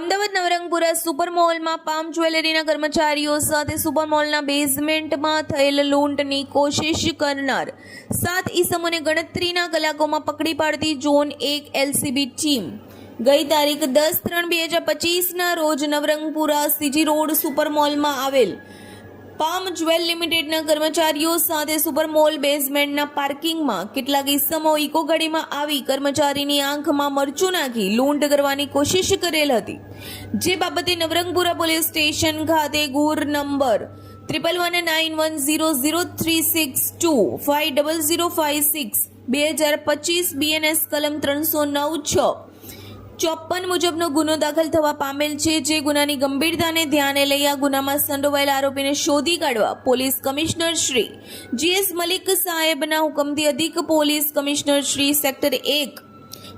Ahmedabad Navrangpura super મોલમાં palm જ્વેલરીના કર્મચારીઓ સાથે સુપર મોલના બેઝમેન્ટમાં થયેલ લૂંટની કોશિશ કરનાર 7 ઈસમોને ગણતરીના કલાકોમાં પકડી પાડતી ઝોન 1 એલસીબી ટીમ ગઈ તારીખ 10/3/2025ના રોજ નવરંગપુરા સીજી રોડ સુપર મોલમાં આવેલ પામ જ્વેલ લિમિટેડના કર્મચારીઓ સાથે સુપર મોલ બેઝમેન્ટના પાર્કિંગમાં કેટલાક ઈસમો ઇકો ગાડીમાં આવી કર્મચારીની આંખમાં મરચું નાખી લૂંટ કરવાની કોશિશ કરેલ હતી, જે બાબતે નવરંગપુરા પોલીસ સ્ટેશન ખાતે ગુર નંબર 111910362500056 2025 બીએનએસ કલમ 309(6) મુજબનો ગુનો દાખલ થવા પામેલ છે, જે ગુનાની ગંભીરતાને ધ્યાને લઈ આ ગુનામાં સંડોવાયેલા આરોપીને શોધી કાઢવા police commissioner Shri GS Malik સાહેબના હુકમથી અધિક police commissioner Shri sector 1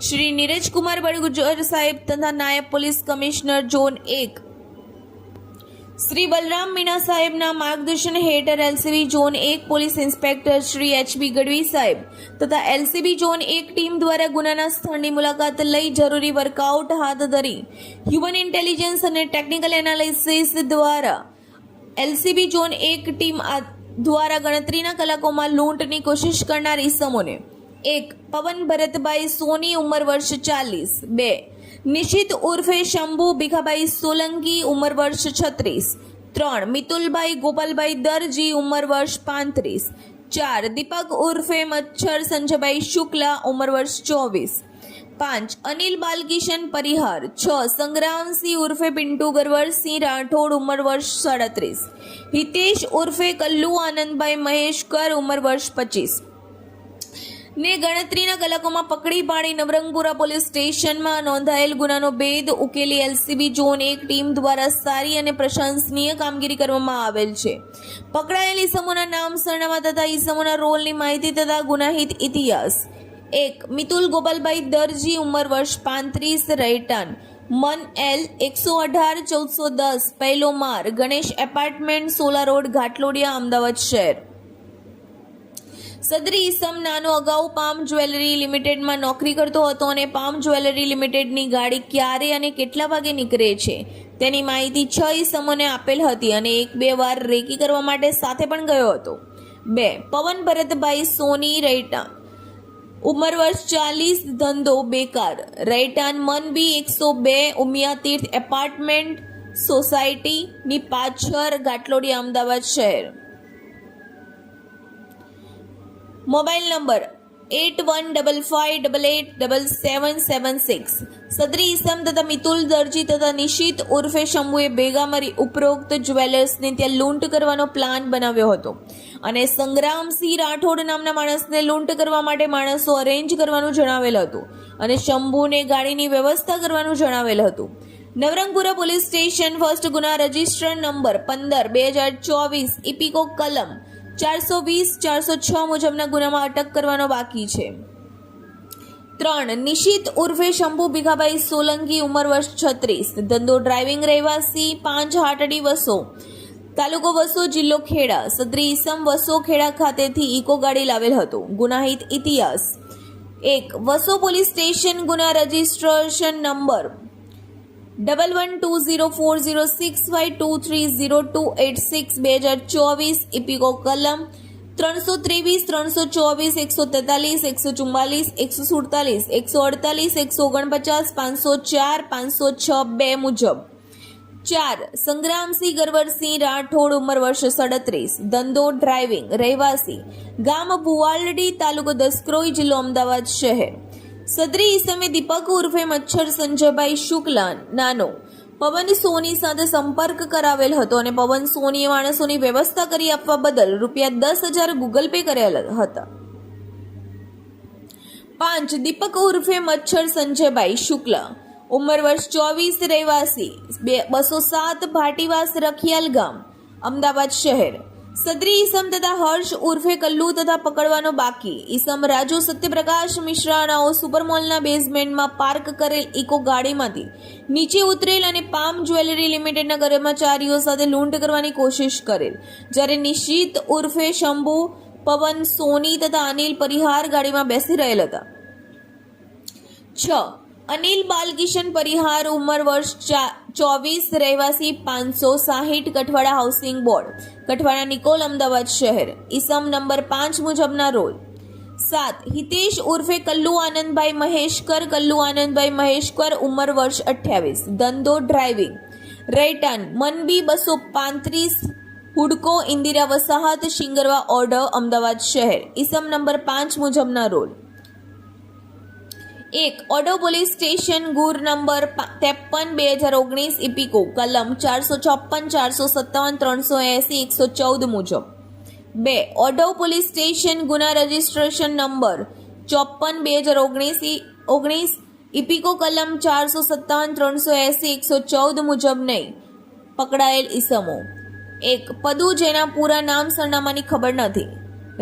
Shri Neerajkumar Balgujar સાહેબ તથા નાયબ police commissioner zone 1 Shri Balram Meena સાહેબના માર્ગદર્શન હેઠળ LCB zone 1 police inspector Shri HB Gadhvi સાહેબ તથા એલસીબી ઝોન 1 ટીમ દ્વારા ગુનાના સ્થળની મુલાકાત લઈ જરૂરી વર્કઆઉટ હાથ ધરી હ્યુમન ઇન્ટેલિજન્સ અને ટેકનિકલ એનાલિસિસ દ્વારા એલસીબી ઝોન 1 ટીમ દ્વારા ગણતરીના કલાકોમાં લૂંટની કોશિશ કરનાર ઈસમોને 1. પવન ભરતભાઈ સોની ઉંમર વર્ષ 40 2. નિશિત ઉર્ફે શંભુ ભીખાભાઈ સોલંકી ઉંમર વર્ષ 36 3. મિતુલભાઈ ગોપાલભાઈ દરજી ઉંમર વર્ષ 35 4. દીપક ઉર્ફે મચ્છર સંજયભાઈ શુક્લા ઉંમર વર્ષ 24 5. અનિલ બાલકિશન પરિહાર 6. સંગ્રામસિંહ ઉર્ફે પિન્ટુ ગરવરસિંહ રાઠોડ ઉંમર વર્ષ 37 હિતેશ ઉર્ફે કલ્લુ આનંદભાઈ મહેશકર ઉંમર વર્ષ 25 ને ગણતરીના કલાકોમાં પકડી પાડી નવરંગપુરા પોલીસ સ્ટેશનમાં નોંધાયેલ ગુનાનો ભેદ ઉકેલી એલસીબી ઝોન 1 ટીમ દ્વારા સારી અને પ્રશંસનીય કામગીરી કરવામાં આવેલ છે. પકડાયેલ ઈસમોના નામ, સરનામા તથા ઈસમોના રોલની માહિતી તથા ગુનાહિત ઇતિહાસ. 1. મિતુલ ગોપાલભાઈ દરજી ઉંમર વર્ષ 35 રહેઠાણ મન એલ 118 1410 પહેલો માર ગણેશ એપાર્ટમેન્ટ 16 રોડ ઘાટલોડિયા અમદાવાદ શહેર. સદરી ઈસમ નાનો અગાઉ પામ જ્વેલરી લિમિટેડમાં નોકરી કરતો હતો અને પામ જ્વેલરી લિમિટેડની ગાડી ક્યારે અને કેટલા વાગે નીકળે છે તેની માહિતી 6 ઈસમોને આપેલ હતી અને 1-2 વાર રેકી કરવા માટે સાથે પણ ગયો હતો. 2. પવન ભરતભાઈ સોની રહેઠાણ ઉંમર વર્ષ 40 ધંધો બેકાર રહેઠાણ મન બી 102 ઉમિયા તીર્થ એપાર્ટમેન્ટ સોસાયટીની પાછળ ઘાટલોડિયા અમદાવાદ શહેર. Mobile number 8155887776. સદરી ઈસમ તથા મિતુલ દરજી તથા નિશિત ઉર્ફે શંભુએ ભેગા મળી ઉપરોક્ત જ્વેલર્સને ત્યાં લૂંટ કરવાનો પ્લાન બનાવ્યો હતો અને સંગ્રામસિંહ રાઠોડ નામના માણસને લૂંટ કરવા માટે માણસો અરેન્જ કરવાનું જણાવેલ હતું અને શંભુને ગાડીની વ્યવસ્થા કરવાનું જણાવેલ હતું. નવરંગપુરા પોલીસ સ્ટેશન ફર્સ્ટ ગુના રજિસ્ટર નંબર 15/2024 ઇપિકો કલમ 420-406 મુજબના ગુનામાં અટક કરવાનો બાકી છે. 3. નિશિત ઉર્ફે શંભુ ભીખાભાઈ સોલંકી ઉંમર વર્ષ 36 ધંધો ડ્રાઇવિંગ રહેવાસી 5 હાટડી વસો તાલુકો વસો જિલ્લો ખેડા. સદરી ઈસમ વસો ખેડા ખાતેથી ઇકો ગાડી લાવેલ હતો. ગુનાહિત ઇતિહાસ. 1. વસો પોલીસ સ્ટેશન ગુના રજિસ્ટ્રેશન નંબર 11204065230286 2024 ઇપિકો કલમ 323 324 143 144 147 148 149 504 506 2 મુજબ. 4. સંગ્રામસિંહ ગરવરસિંહ રાઠોડ ઉંમર વર્ષ 37 ધંધો ડ્રાઇવિંગ રહેવાસી ગામ ભુવાલડી તાલુકો દસક્રોઈ જિલ્લો અમદાવાદ શહેર. સદરી ઈસમે દીપક ઉર્ફે મચ્છર સંજયભાઈ શુક્લા નાનો પવન સોની સાથે સંપર્ક કરાવેલ હતો અને પવન સોનીએ માણસોની વ્યવસ્થા કરી આપવા બદલ ₹10,000 ગૂગલ પે કરેલા હતા. 5. દીપક ઉર્ફે મચ્છર સંજયભાઈ શુક્લા ઉંમર વર્ષ 24 રહેવાસી 207 ભાટીવાસ રખિયાલ ગામ અમદાવાદ શહેર. સદરી ઈસમ તથા હર્ષ ઉર્ફે કલ્લુ તથા પકડવાનો બાકી. ઈસમ રાજુ સત્યપ્રકાશ મિશ્રાનાઓ સુપરમોલના બેઝમેન્ટમાં પાર્ક કરેલ ઇકો ગાડીમાંથી નીચે ઉતરેલ અને પામ જ્વેલરી લિમિટેડના કર્મચારીઓ સાથે લૂંટ કરવાની કોશિશ કરેલ, જ્યારે નિશિત ઉર્ફે શંભુ પવન સોની તથા અનિલ પરિહાર ગાડીમાં બેસી રહેલ હતા. 6. અનિલ બાલકિશન પરિહાર ઉંમર વર્ષ 24 રહેવાસી 560 કઠવાડા હાઉસિંગ બોર્ડ કઠવાડા નિકોલ અમદાવાદ શહેર ઈસમ નંબર 5 મુજબના રોલ 7 હિતેશ ઉર્ફે કલ્લુ આનંદભાઈ મહેશકર ઉંમર વર્ષ 28 ધંધો ડ્રાઇવિંગ રેટન મનબી 235 હુડકો ઇન્દિરા વસાહત શિંગરવા ઓર્ડર અમદાવાદ શહેર ઈસમ નંબર 5 મુજબના રોલ 1 ઓડો પોલીસ સ્ટેશન ગુર નંબર 53/2019 ઇપિકો કલમ 454 457 380 114 મુજબ 2 ઓડો પોલીસ સ્ટેશન ગુના રજિસ્ટ્રેશન નંબર 54/2019 ઇપિકો કલમ 457 380 114 મુજબ નહીં પકડાયેલ ઈસમો 1 પદુ જેના પૂરા નામ સરનામાની ખબર નથી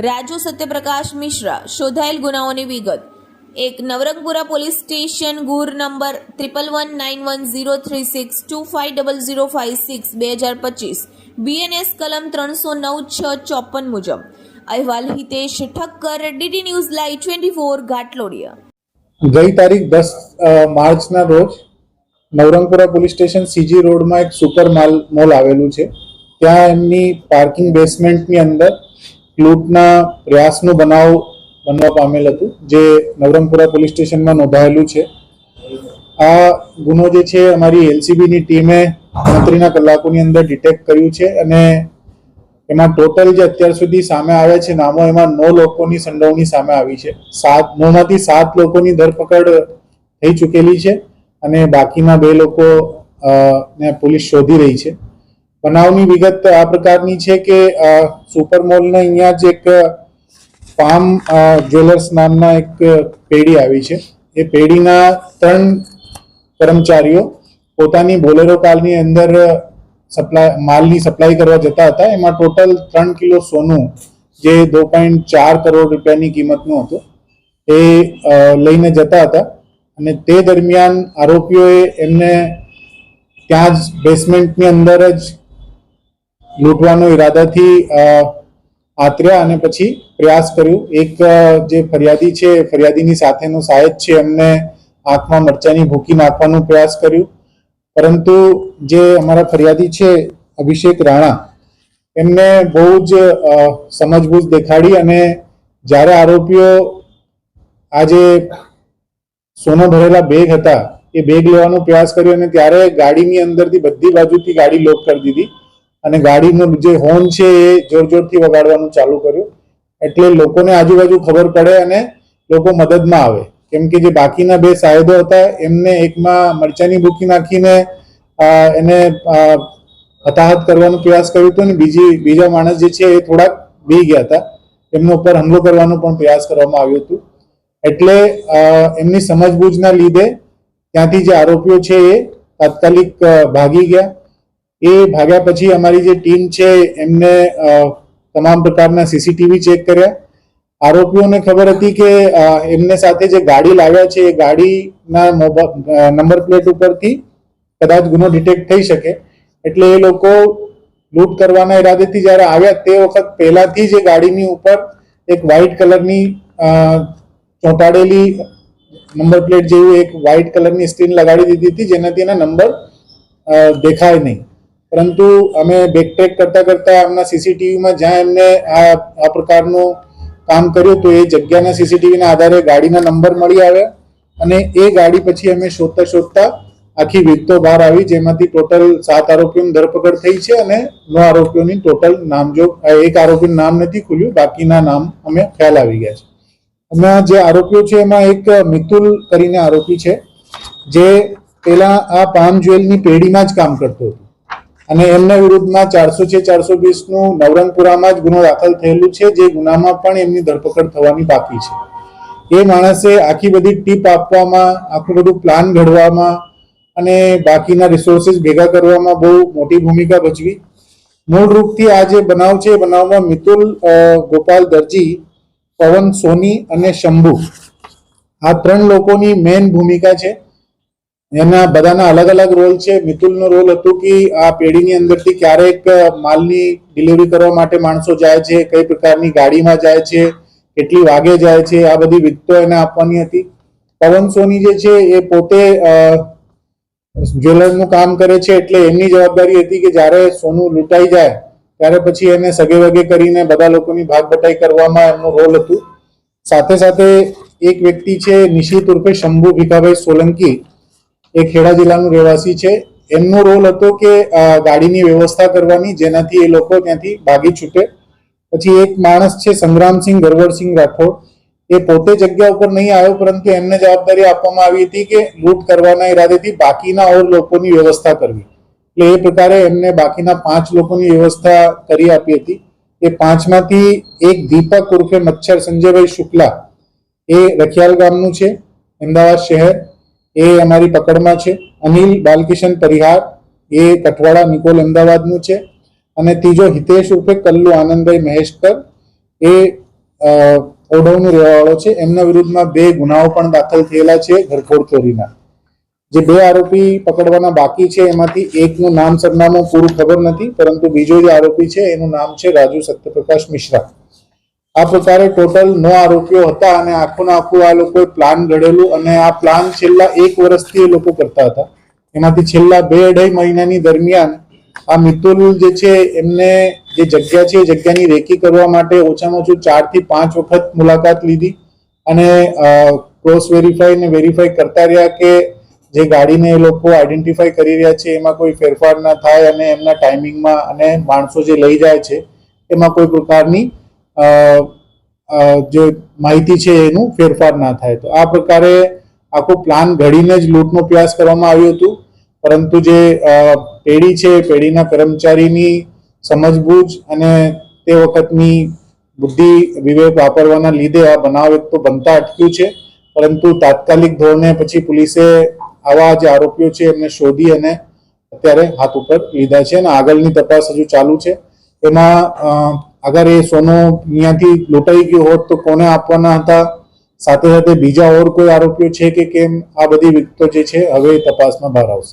રાજુ સત્યપ્રકાશ મિશ્રા શોધાયેલ ગુનાઓની વિગત 1 નવરંગપુરા પોલીસ સ્ટેશન ગુર નંબર 111910362500056 2025 બીએનએસ કલમ 309/654 મુજબ અહેવાલ Hitesh Thakkar DD news live 24 Ghatlodia ગઈ તારીખ 10 માર્ચના રોજ નવરંગપુરા પોલીસ સ્ટેશન સીજી રોડમાં એક સુપર મોલ આવેલું છે ત્યાં એમની પાર્કિંગ બેસમેન્ટની અંદર લૂંટના પ્રયાસનો બનાવ બનવા પામેલ હતું જે નવરંગપુરા પોલીસ સ્ટેશનમાં નોંધાયેલું છે આ ગુનો જે છે અમારી એલસીબીની ટીમે ગણતરીના કલાકોની અંદર ડિટેક્ટ કર્યું છે અને એમાં ટોટલ જે અત્યાર સુધી સામે આવ્યા છે નામો એમાં 9 લોકોની સંડોવણી સામે આવી છે 9માંથી 7 લોકોની ધરપકડ થઈ ચૂકેલી છે અને બાકીના 2 લોકો ને પોલીસ શોધી રહી છે બનાવની વિગત આ પ્રકારની છે કે સુપર મોલના અહીંયા જ એક પામ જ્વેલર્સ નામના એક પેઢી આવી છે એ પેઢીના 3 કર્મચારીઓ પોતાની બોલેરો કારની અંદર માલની સપ્લાય કરવા જતા હતા એમાં ટોટલ 3 કિલો સોનું જે 2.4 કરોડ રૂપિયાની કિંમતનું હતું એ લઈને જતા હતા અને તે દરમિયાન આરોપીઓએ એમને ત્યાં જ બેસમેન્ટની અંદર જ લૂંટવાનો ઈરાદાથી આતર્યા અને પછી પ્રયાસ કર્યું એક જે ફરિયાદી છે ફરિયાદીની સાથેનો સાહેબ છે એમને આંખમાં મરચાની ભૂકી નાખવાનો પ્રયાસ કર્યો પરંતુ જે અમારા ફરિયાદી છે અભિષેક રાણા એમને બહુ જ સમજબૂઝ દેખાડી અને જ્યારે આરોપીઓ આ જે સોનો ભરેલા બેગ હતા એ બેગ લેવાનો પ્રયાસ કર્યો અને ત્યારે ગાડીની અંદરથી બધી બાજુથી ગાડી લોક કરી દીધી અને ગાડીનો જે હોર્ન છે એ જોર જોરથી વગાડવાનું ચાલુ કર્યું એટલે લોકોને આજુબાજુ ખબર પડે અને લોકો મદદમાં આવે કેમ કે જે બાકીના 2 સાહેબો હતા એમને એકમાં મરચાની ભૂકી નાખીને એને હતાહત કરવાનો પ્રયાસ કર્યો હતો અને બીજા માણસ જે છે એ થોડાક બી ગયા હતા એમના ઉપર હુમલો કરવાનો પણ પ્રયાસ કરવામાં આવ્યો હતો એટલે એમની સમજબૂજના લીધે ત્યાંથી જે આરોપીઓ છે એ તાત્કાલિક ભાગી ગયા એ ભાગ્યા પછી અમારી જે ટીમ છે એમને તમામ પ્રકારના સીસીટીવી ચેક કર્યા આરોપીઓને ખબર હતી કે એમને સાથે જે ગાડી લાવ્યા છે એ ગાડીના નંબર પ્લેટ ઉપરથી કદાચ ગુનો ડિટેક્ટ થઈ શકે એટલે એ લોકો લૂંટ કરવાના ઈરાદેથી જ્યારે આવ્યા તે વખત પહેલાથી જ ગાડીની ઉપર એક વ્હાઇટ કલરની ચોંટાડેલી નંબર પ્લેટ જેવી એક વ્હાઇટ કલરની સ્ક્રીન લગાડી દીધી હતી જેનાથી એના નંબર દેખાય નહીં પરંતુ અમે બેકટ્રેક કરતા એમના સીસીટીવીમાં જ્યાં એમને આ પ્રકારનું કામ કર્યું તો એ જગ્યાના સીસીટીવીના આધારે ગાડીના નંબર મળી આવ્યા અને એ ગાડી પછી અમે શોધતા આખી વિગતો બહાર આવી જેમાંથી ટોટલ 7 આરોપીઓની ધરપકડ થઈ છે અને 9 આરોપીઓની ટોટલ નામજોગ એક આરોપીનું નામ નથી ખુલ્યું બાકીના નામ અમે ખ્યાલ આવી ગયા છે અમે જે આરોપીઓ છે એમાં એક મિતુલ કરીને આરોપી છે જે પેલા આ પામ જ્વેલની પેઢીમાં જ કામ કરતો હતો અને એમના વિરુદ્ધમાં 406 420 નું નવરંગપુરામાં જ ગુનો દાખલ થયેલું છે જે ગુનામાં પણ એમની ધરપકડ થવાની બાકી છે એ માણસે આખી બધી ટીપ આપવામાં આખું બધું પ્લાન ઘડવામાં અને બાકીના રિસોર્સિસ ભેગા કરવામાં બહુ મોટી ભૂમિકા ભજવી મૂળ રૂપથી આ જે બનાવ છે એ બનાવમાં મિતુલ ગોપાલ દરજી પવન સોની અને શંભુ આ 3 લોકોની મેઇન ભૂમિકા છે એના બધાના અલગ અલગ રોલ છે મિતુલનો રોલ હતો કે આ પેઢીની અંદરથી ક્યારેક માલની ડિલિવરી કરવા માટે માણસો જાય છે કઈ પ્રકારની ગાડીમાં જાય છે કેટલી વાગે જાય છે આ બધી વિગતો એને આપવાની હતી પવન સોની જે છે એ પોતે જ્વેલરનું કામ કરે છે, એટલે એમની જવાબદારી હતી કે જ્યારે સોનું લૂંટાઈ જાય ત્યારે પછી એને સગે વગે કરીને બધા લોકોની ભાગ બટાઈ કરવામાં એમનો રોલ હતું. સાથે સાથે એક વ્યક્તિ છે નિશિત ઉર્ફે શંભુ ભીખાભાઈ સોલંકી, એ ખેડા જિલ્લાનું રહેવાસી છે. એમનો રોલ હતો કે ગાડીની વ્યવસ્થા કરવાની, જેનાથી એ લોકો ત્યાંથી ભાગી છૂટે. પછી એક માણસ છે સંગ્રામસિંહ ગરવરસિંહ રાઠોડ, એ પોતે જગ્યા ઉપર નહીં આવ્યો, પરંતુ એમને જવાબદારી આપવામાં આવી હતી કે લૂંટ કરવાના ઈરાદેથી બાકીના ઓર લોકોની વ્યવસ્થા કરવી. એટલે એ પ્રકારે એમને બાકીના 5 લોકોની વ્યવસ્થા કરી આપી હતી. એ 5માંથી એક દીપક ઉર્ફે મચ્છર સંજયભાઈ શુક્લા, એ રખિયાલ ગામનું છે, અમદાવાદ શહેર, એ અમારી પકડમાં છે. અનિલ બાલકિશન પરિહાર, એ કઠવાડા નિકોલ અમદાવાદનું છે. અને ત્રીજો હિતેશ ઉર્ફે કલ્લુ આનંદભાઈ મહેશકર, એ ઓઢવનો રહેવાવાળો છે. એમના વિરુદ્ધમાં 2 ગુનાઓ પણ દાખલ થયેલા છે ઘરફોડ ચોરીના. જે 2 આરોપી પકડવાના બાકી છે એમાંથી એકનું નામ સરનામું પૂરું ખબર નથી, પરંતુ બીજો જે આરોપી છે એનું નામ છે રાજુ સત્યપ્રકાશ મિશ્રા. આ પ્રકારે ટોટલ 9 આરોપીઓ હતા અને આખું આ લોકોએ પ્લાન ઘડેલું, અને આ પ્લાન છેલ્લા 1 વર્ષથી એ લોકો કરતા હતા. એમાંથી છેલ્લા 2-2.5 મહિનાની દરમિયાન આ મિતુલ જે છે એમને જે જગ્યા છે એ જગ્યાની રેકી કરવા માટે ઓછામાં ઓછું 4 થી 5 વખત મુલાકાત લીધી, અને ક્રોસ વેરીફાઈ ને વેરીફાઈ કરતા રહ્યા કે જે ગાડીને એ લોકો આઈડેન્ટિફાઈ કરી રહ્યા છે એમાં કોઈ ફેરફાર ના થાય, અને એમના ટાઈમિંગમાં અને માણસો જે લઈ જાય છે એમાં કોઈ પ્રકારની જે માહિતી છે એનું ફેરફાર ના થાય. તો આ પ્રકારે આખો પ્લાન ઘડીને જ લૂંટનો પ્રયાસ કરવામાં આવ્યું હતું, પરંતુ જે પેઢી છે પેઢીના કર્મચારીની સમજબૂજ અને તે વખતની બુદ્ધિ વિવેક વાપરવાના લીધે આ બનાવ એક તો બનતા અટક્યું છે. પરંતુ તાત્કાલિક ધોરણે પછી પોલીસે આવા જે આરોપીઓ છે એમને શોધી અને અત્યારે હાથ ઉપર લીધા છે, અને આગળની તપાસ હજુ ચાલુ છે. એમાં અગર એ સોનું અહીંયાથી લૂંટાઈ ગયું હોત તો કોને આપવાના હતા, સાથે સાથે બીજા ઓર કોઈ આરોપીઓ છે કે કેમ, આ બધી વિગતો જે છે હવે તપાસમાં બહાર આવશે.